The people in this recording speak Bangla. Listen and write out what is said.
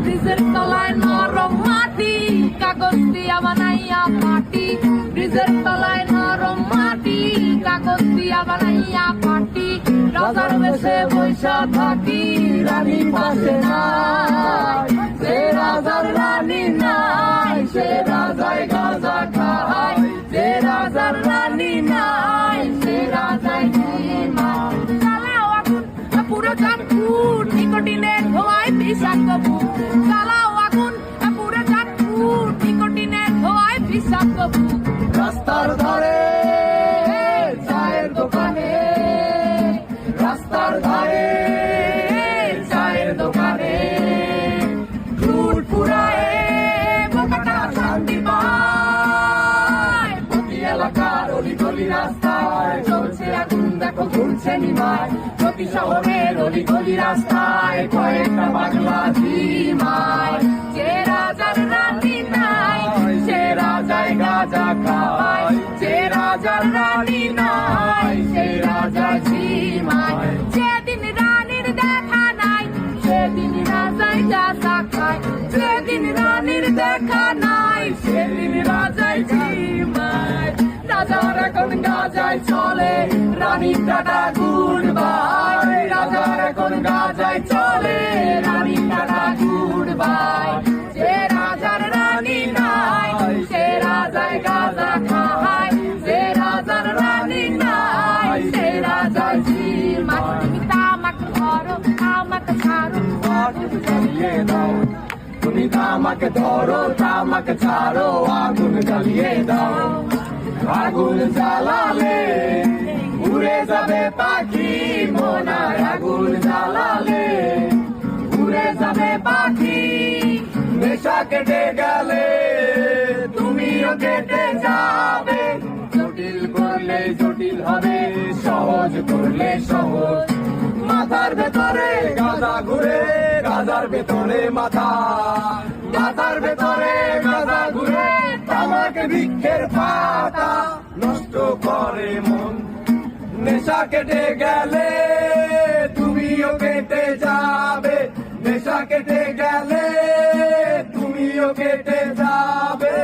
ব্রিজের তলায় নরম মাটি, কাগজ দিয়া বানাইয়া পাটি। ব্রিজের তলায় নরম মাটি, কাগজ দিয়া বানাইয়া পাটি। রাজার বেশে বৈশা থাকি, রানী পাশে নাই। সে রাজার রানী নাই, সে রাজায় গাঁজা খায়। সে রাজার রানী নাই, সে রাজায় ঘুমায়। চালাও আগুন পুরো চাঁদপুর, নিকোটিনের ধোঁয়ায় বিষাক্ত বুক। চালাও আগুন পুরো চাঁদপুর, নিকোটিনের ধোঁয়ায় বিষাক্ত বুক। রাস্তার ধারে চায়ের দোকানে, রাস্তার ধারে চায়ের দোকানে লুট পুরায় বোকাটা শান্তি পায়। প্রতি এলাকার অলিগলি রাস্তায় চলছে আগুন, দেখো ঝুলছে নিমায়। প্রতি শহরের অলিগলি রাস্তায় কয়েকটা পাগলা ঝিমায়। যে রাজার রানী নাই, সে রাজায় গাঁজা খায়। যে রাজার রানী নাই, সে রাজা ঝিমায়। যেদিন রানীর দেখা নাই, সেদিন রাজায় গাঁজা খায়। যেদিন রানীর দেখা নাই, সেদিন রাজায় ঝিমায়। রাজার এখন গাঁজায় চলে, রানীর টাটা গুড বাই। রাজার এখন গাঁজায় চলে, রানীর টাটা গুড বাই। যে রাজার রানী নাই, সে রাজায় গাঁজা খায়। যে রাজার রানী নাই, সে রাজায় ঝিমায়। তুমি তামাক ধরো, তামাক ছাড়ো, আগুন জ্বালিয়ে দাও। তুমি তামাক ধরো, তামাক ছাড়ো, আগুন জ্বালিয়ে দাও। আগুন জ্বালালে উড়ে যাবে পাখি মোনার। আগুন জ্বালালে উড়ে যাবে পাখি। নেশা কেটে গেলে তুমিও কেটে যাবে। জটিল করলে জটিল হবে, সহজ করলে সহজ। মাথার ভেতরে গাঁজা ঘুরে, গাঁজার ভেতরে মাথা। মাথার ভেতরে গাঁজা ঘুরে, তামাক বৃক্ষের পাতা নষ্ট করে মন। নেশা কেটে গেলে তুমিও কেটে যাবে। নেশা কেটে গেলে তুমিও কেটে যাবে।